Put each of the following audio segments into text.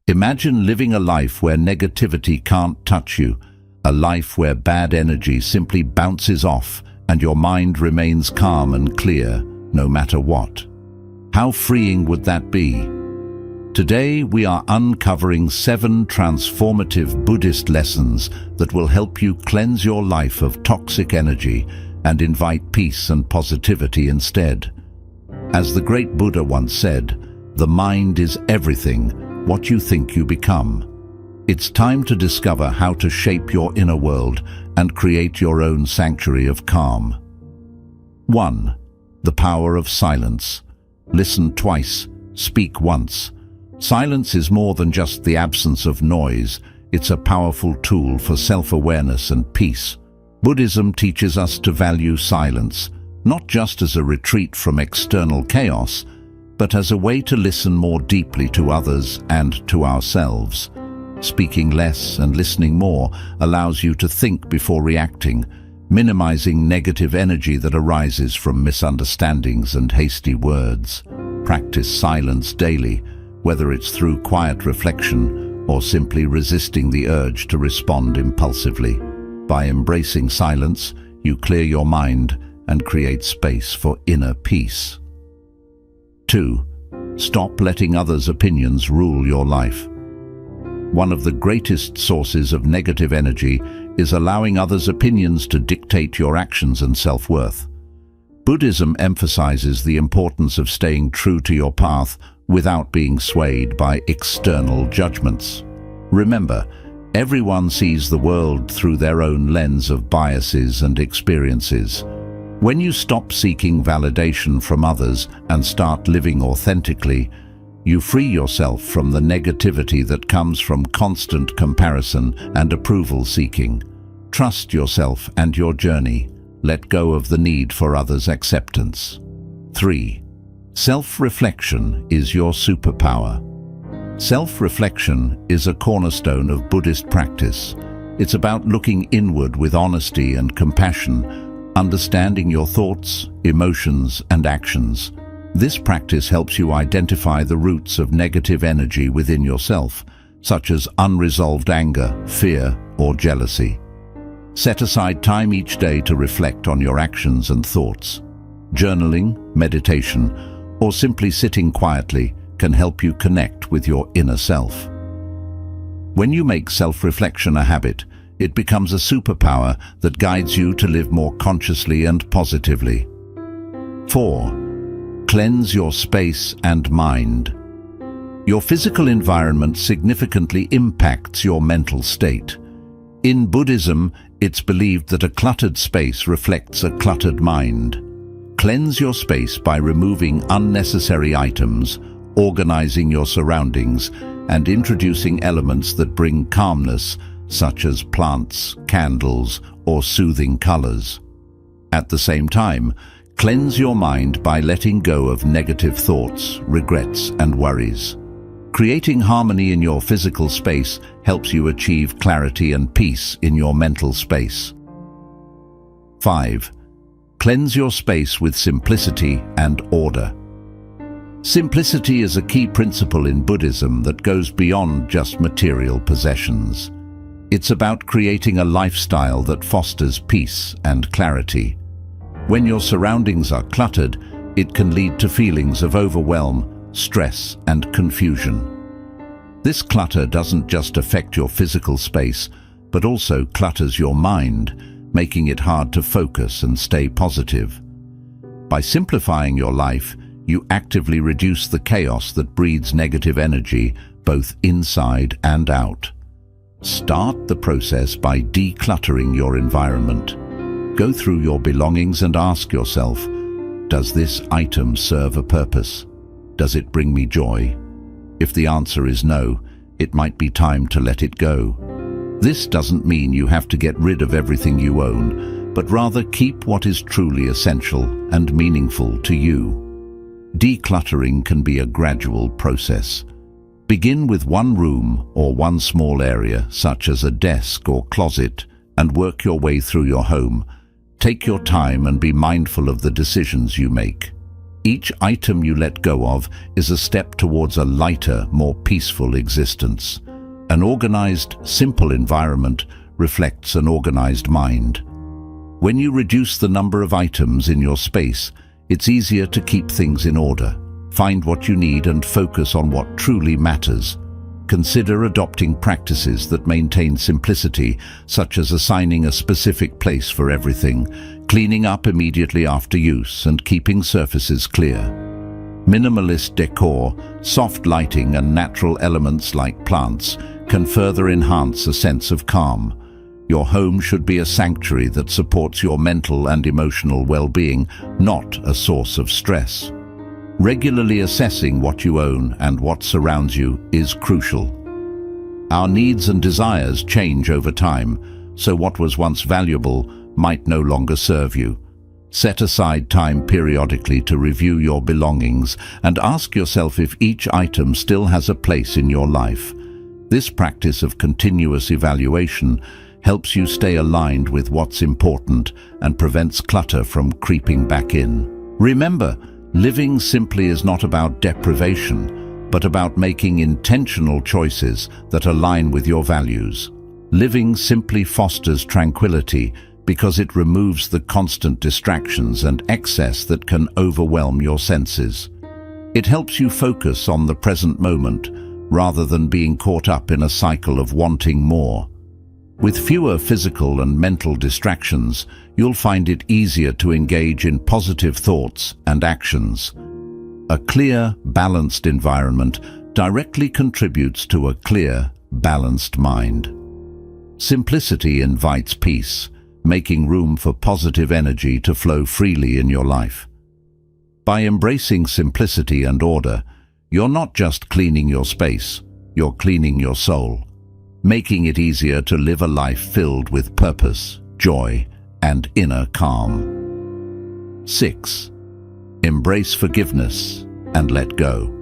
Imagine living a life where negativity can't touch you, a life where bad energy simply bounces off and your mind remains calm and clear, no matter what. How freeing would that be? Today, we are uncovering 7 transformative Buddhist lessons that will help you cleanse your life of toxic energy and invite peace and positivity instead. As the great Buddha once said, "The mind is everything, what you think you become." It's time to discover how to shape your inner world and create your own sanctuary of calm. 1. The power of silence. Listen twice, speak once. Silence is more than just the absence of noise. It's a powerful tool for self-awareness and peace. Buddhism teaches us to value silence, not just as a retreat from external chaos, but as a way to listen more deeply to others and to ourselves. Speaking less and listening more allows you to think before reacting, minimizing negative energy that arises from misunderstandings and hasty words. Practice silence daily, whether it's through quiet reflection or simply resisting the urge to respond impulsively. By embracing silence, you clear your mind and create space for inner peace. 2. Stop letting others' opinions rule your life. One of the greatest sources of negative energy is allowing others' opinions to dictate your actions and self-worth. Buddhism emphasizes the importance of staying true to your path without being swayed by external judgments. Remember, everyone sees the world through their own lens of biases and experiences. When you stop seeking validation from others and start living authentically, you free yourself from the negativity that comes from constant comparison and approval seeking. Trust yourself and your journey. Let go of the need for others' acceptance. 3. Self-reflection is your superpower. Self-reflection is a cornerstone of Buddhist practice. It's about looking inward with honesty and compassion, understanding your thoughts, emotions, and actions. This practice helps you identify the roots of negative energy within yourself, such as unresolved anger, fear, or jealousy. Set aside time each day to reflect on your actions and thoughts. Journaling, meditation, or simply sitting quietly can help you connect with your inner self. When you make self-reflection a habit, it becomes a superpower that guides you to live more consciously and positively. 4. Cleanse your space and mind. Your physical environment significantly impacts your mental state. In Buddhism, it's believed that a cluttered space reflects a cluttered mind. Cleanse your space by removing unnecessary items, organizing your surroundings, and introducing elements that bring calmness, such as plants, candles, or soothing colors. At the same time, cleanse your mind by letting go of negative thoughts, regrets, and worries. Creating harmony in your physical space helps you achieve clarity and peace in your mental space. 5. Cleanse your space with simplicity and order. Simplicity is a key principle in Buddhism that goes beyond just material possessions. It's about creating a lifestyle that fosters peace and clarity. When your surroundings are cluttered, it can lead to feelings of overwhelm, stress, and confusion. This clutter doesn't just affect your physical space, but also clutters your mind, making it hard to focus and stay positive. By simplifying your life, you actively reduce the chaos that breeds negative energy, both inside and out. Start the process by decluttering your environment. Go through your belongings and ask yourself, does this item serve a purpose? Does it bring me joy? If the answer is no, it might be time to let it go. This doesn't mean you have to get rid of everything you own, but rather keep what is truly essential and meaningful to you. Decluttering can be a gradual process. Begin with one room or one small area, such as a desk or closet, and work your way through your home. Take your time and be mindful of the decisions you make. Each item you let go of is a step towards a lighter, more peaceful existence. An organized, simple environment reflects an organized mind. When you reduce the number of items in your space, it's easier to keep things in order. Find what you need and focus on what truly matters. Consider adopting practices that maintain simplicity, such as assigning a specific place for everything, cleaning up immediately after use, and keeping surfaces clear. Minimalist decor, soft lighting, and natural elements like plants can further enhance a sense of calm. Your home should be a sanctuary that supports your mental and emotional well-being, not a source of stress. Regularly assessing what you own and what surrounds you is crucial. Our needs and desires change over time, so what was once valuable might no longer serve you. Set aside time periodically to review your belongings and ask yourself if each item still has a place in your life. This practice of continuous evaluation helps you stay aligned with what's important and prevents clutter from creeping back in. Remember, living simply is not about deprivation, but about making intentional choices that align with your values. Living simply fosters tranquility because it removes the constant distractions and excess that can overwhelm your senses. It helps you focus on the present moment rather than being caught up in a cycle of wanting more. With fewer physical and mental distractions, you'll find it easier to engage in positive thoughts and actions. A clear, balanced environment directly contributes to a clear, balanced mind. Simplicity invites peace, making room for positive energy to flow freely in your life. By embracing simplicity and order, you're not just cleaning your space, you're cleaning your soul, making it easier to live a life filled with purpose, joy, and inner calm. 6. Embrace forgiveness and let go.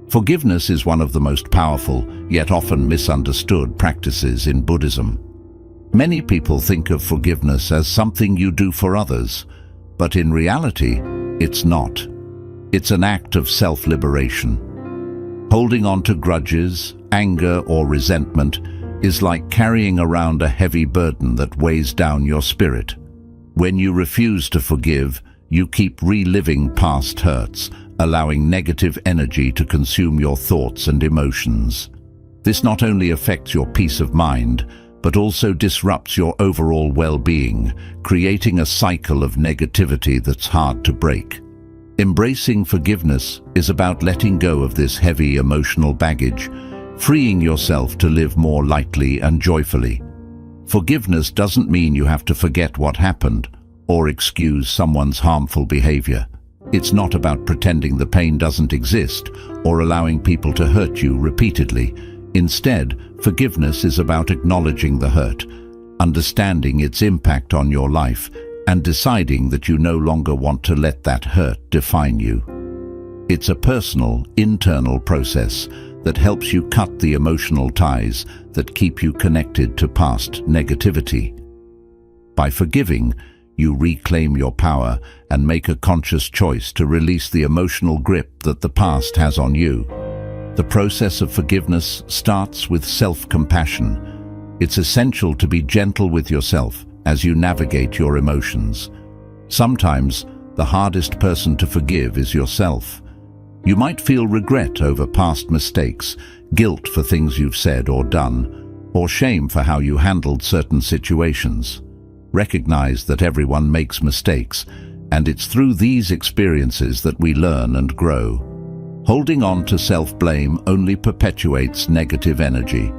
Forgiveness is one of the most powerful, yet often misunderstood practices in Buddhism. Many people think of forgiveness as something you do for others, but in reality, it's not. It's an act of self-liberation. Holding on to grudges, anger, or resentment is like carrying around a heavy burden that weighs down your spirit. When you refuse to forgive, you keep reliving past hurts, allowing negative energy to consume your thoughts and emotions. This not only affects your peace of mind, but also disrupts your overall well-being, creating a cycle of negativity that's hard to break. Embracing forgiveness is about letting go of this heavy emotional baggage, freeing yourself to live more lightly and joyfully. Forgiveness doesn't mean you have to forget what happened or excuse someone's harmful behavior. It's not about pretending the pain doesn't exist or allowing people to hurt you repeatedly. Instead, forgiveness is about acknowledging the hurt, understanding its impact on your life, and deciding that you no longer want to let that hurt define you. It's a personal, internal process that helps you cut the emotional ties that keep you connected to past negativity. By forgiving, you reclaim your power and make a conscious choice to release the emotional grip that the past has on you. The process of forgiveness starts with self-compassion. It's essential to be gentle with yourself as you navigate your emotions. Sometimes, the hardest person to forgive is yourself. You might feel regret over past mistakes, guilt for things you've said or done, or shame for how you handled certain situations. Recognize that everyone makes mistakes, and it's through these experiences that we learn and grow. Holding on to self-blame only perpetuates negative energy.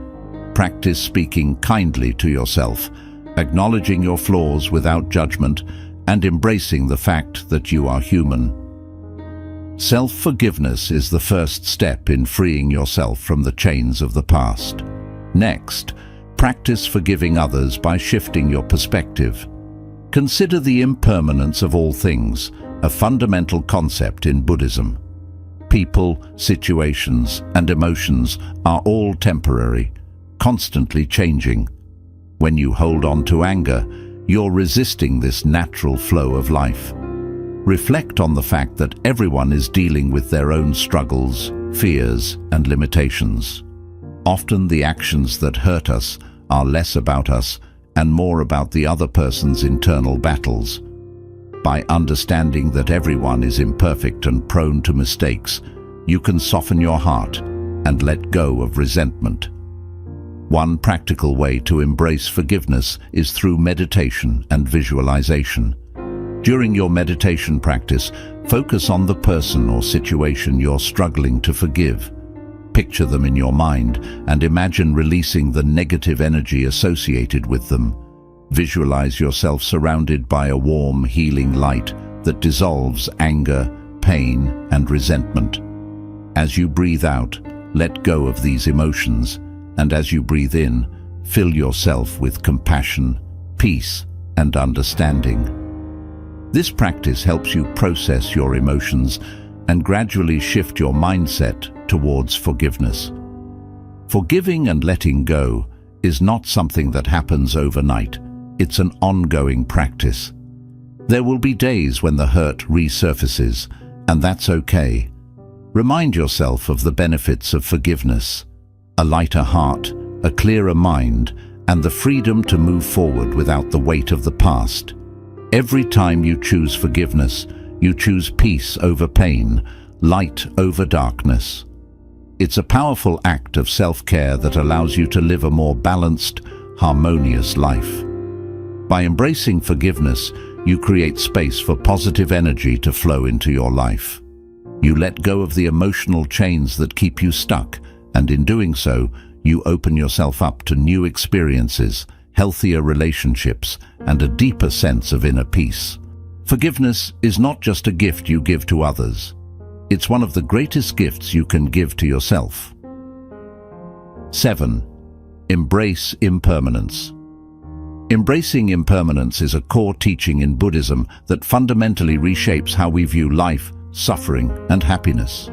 Practice speaking kindly to yourself, acknowledging your flaws without judgment, and embracing the fact that you are human. Self-forgiveness is the first step in freeing yourself from the chains of the past. Next, practice forgiving others by shifting your perspective. Consider the impermanence of all things, a fundamental concept in Buddhism. People, situations, and emotions are all temporary, constantly changing. When you hold on to anger, you're resisting this natural flow of life. Reflect on the fact that everyone is dealing with their own struggles, fears, and limitations. Often the actions that hurt us are less about us and more about the other person's internal battles. By understanding that everyone is imperfect and prone to mistakes, you can soften your heart and let go of resentment. One practical way to embrace forgiveness is through meditation and visualization. During your meditation practice, focus on the person or situation you're struggling to forgive. Picture them in your mind and imagine releasing the negative energy associated with them. Visualize yourself surrounded by a warm, healing light that dissolves anger, pain, and resentment. As you breathe out, let go of these emotions, and as you breathe in, fill yourself with compassion, peace, and understanding. This practice helps you process your emotions and gradually shift your mindset towards forgiveness. Forgiving and letting go is not something that happens overnight. It's an ongoing practice. There will be days when the hurt resurfaces, and that's okay. Remind yourself of the benefits of forgiveness: a lighter heart, a clearer mind, and the freedom to move forward without the weight of the past. Every time you choose forgiveness, you choose peace over pain, light over darkness. It's a powerful act of self-care that allows you to live a more balanced, harmonious life. By embracing forgiveness, you create space for positive energy to flow into your life. You let go of the emotional chains that keep you stuck, and in doing so, you open yourself up to new experiences, healthier relationships, and a deeper sense of inner peace. Forgiveness is not just a gift you give to others. It's one of the greatest gifts you can give to yourself. 7. Embrace impermanence. Embracing impermanence is a core teaching in Buddhism that fundamentally reshapes how we view life, suffering, and happiness.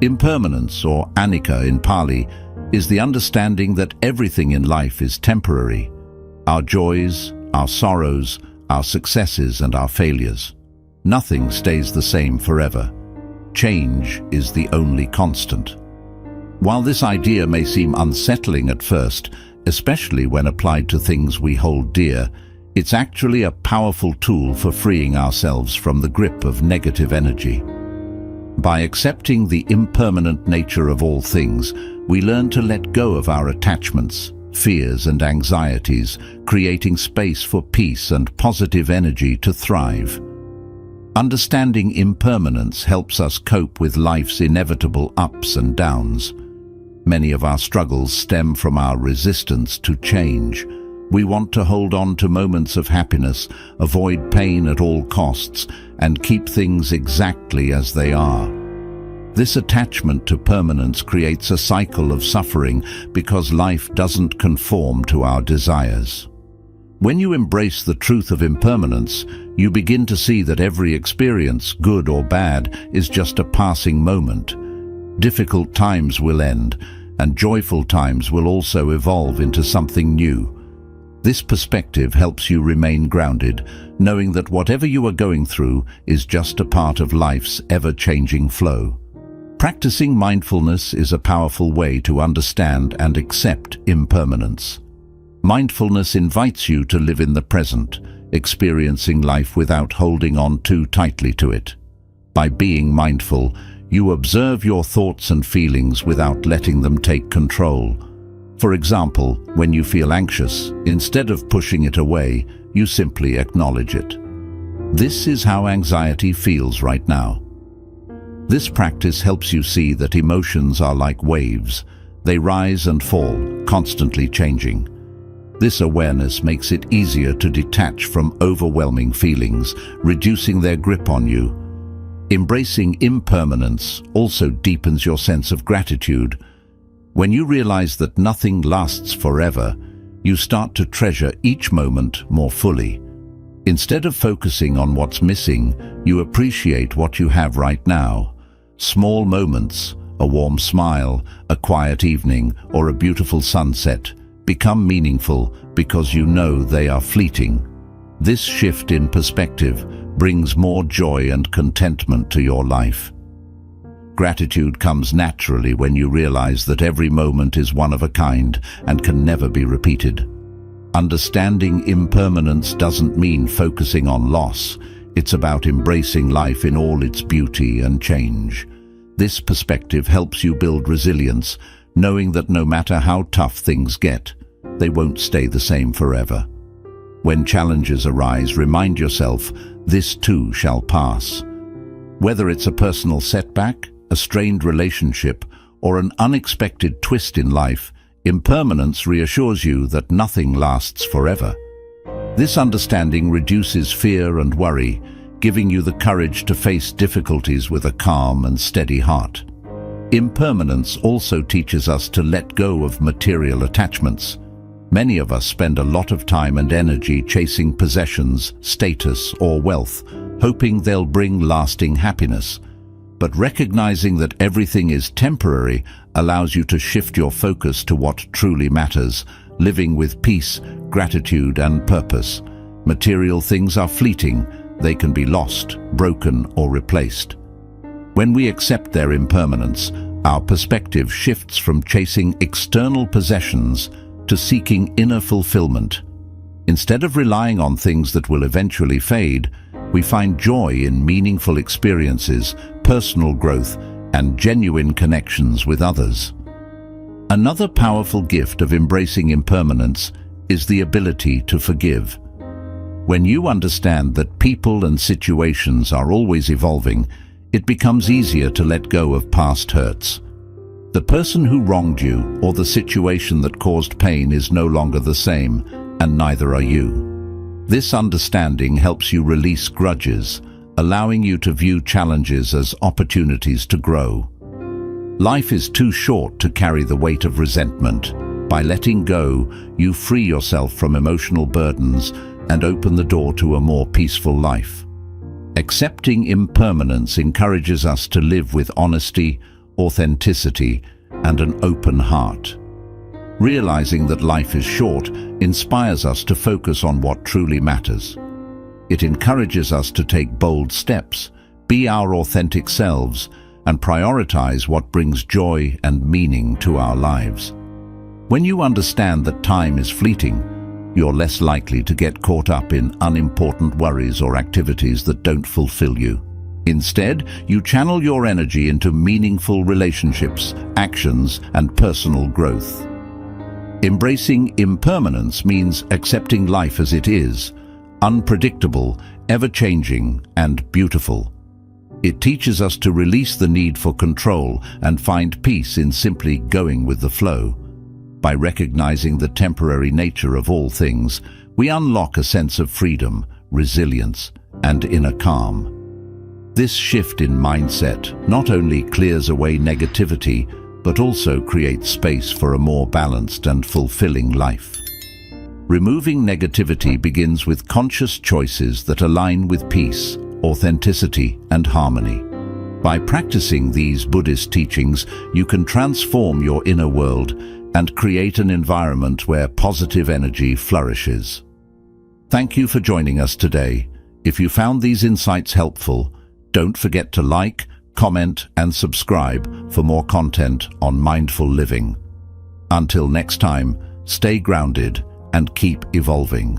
Impermanence, or anicca in Pali, is the understanding that everything in life is temporary. Our joys, our sorrows, our successes, and our failures. Nothing stays the same forever. Change is the only constant. While this idea may seem unsettling at first, especially when applied to things we hold dear, it's actually a powerful tool for freeing ourselves from the grip of negative energy. By accepting the impermanent nature of all things, we learn to let go of our attachments, fears, and anxieties, creating space for peace and positive energy to thrive. Understanding impermanence helps us cope with life's inevitable ups and downs. Many of our struggles stem from our resistance to change. We want to hold on to moments of happiness, avoid pain at all costs, and keep things exactly as they are. This attachment to permanence creates a cycle of suffering because life doesn't conform to our desires. When you embrace the truth of impermanence, you begin to see that every experience, good or bad, is just a passing moment. Difficult times will end, and joyful times will also evolve into something new. This perspective helps you remain grounded, knowing that whatever you are going through is just a part of life's ever-changing flow. Practicing mindfulness is a powerful way to understand and accept impermanence. Mindfulness invites you to live in the present, experiencing life without holding on too tightly to it. By being mindful, you observe your thoughts and feelings without letting them take control. For example, when you feel anxious, instead of pushing it away, you simply acknowledge it. This is how anxiety feels right now. This practice helps you see that emotions are like waves. They rise and fall, constantly changing. This awareness makes it easier to detach from overwhelming feelings, reducing their grip on you. Embracing impermanence also deepens your sense of gratitude. When you realize that nothing lasts forever, you start to treasure each moment more fully. Instead of focusing on what's missing, you appreciate what you have right now. Small moments, a warm smile, a quiet evening, or a beautiful sunset, become meaningful because you know they are fleeting. This shift in perspective brings more joy and contentment to your life. Gratitude comes naturally when you realize that every moment is one of a kind and can never be repeated. Understanding impermanence doesn't mean focusing on loss. It's about embracing life in all its beauty and change. This perspective helps you build resilience, knowing that no matter how tough things get, they won't stay the same forever. When challenges arise, remind yourself, this too shall pass. Whether it's a personal setback, a strained relationship, or an unexpected twist in life, impermanence reassures you that nothing lasts forever. This understanding reduces fear and worry, giving you the courage to face difficulties with a calm and steady heart. Impermanence also teaches us to let go of material attachments. Many of us spend a lot of time and energy chasing possessions, status, or wealth, hoping they'll bring lasting happiness. But recognizing that everything is temporary allows you to shift your focus to what truly matters, living with peace, gratitude, and purpose. Material things are fleeting. They can be lost, broken, or replaced. When we accept their impermanence, our perspective shifts from chasing external possessions to seeking inner fulfillment. Instead of relying on things that will eventually fade, we find joy in meaningful experiences, personal growth, and genuine connections with others. Another powerful gift of embracing impermanence is the ability to forgive. When you understand that people and situations are always evolving, it becomes easier to let go of past hurts. The person who wronged you or the situation that caused pain is no longer the same, and neither are you. This understanding helps you release grudges, allowing you to view challenges as opportunities to grow. Life is too short to carry the weight of resentment. By letting go, you free yourself from emotional burdens and open the door to a more peaceful life. Accepting impermanence encourages us to live with honesty, authenticity, and an open heart. Realizing that life is short inspires us to focus on what truly matters. It encourages us to take bold steps, be our authentic selves, and prioritize what brings joy and meaning to our lives. When you understand that time is fleeting, you're less likely to get caught up in unimportant worries or activities that don't fulfill you. Instead, you channel your energy into meaningful relationships, actions, and personal growth. Embracing impermanence means accepting life as it is, unpredictable, ever-changing, and beautiful. It teaches us to release the need for control and find peace in simply going with the flow. By recognizing the temporary nature of all things, we unlock a sense of freedom, resilience, and inner calm. This shift in mindset not only clears away negativity, but also creates space for a more balanced and fulfilling life. Removing negativity begins with conscious choices that align with peace, authenticity, and harmony. By practicing these Buddhist teachings, you can transform your inner world and create an environment where positive energy flourishes. Thank you for joining us today. If you found these insights helpful, don't forget to like, comment, and subscribe for more content on mindful living. Until next time, stay grounded and keep evolving.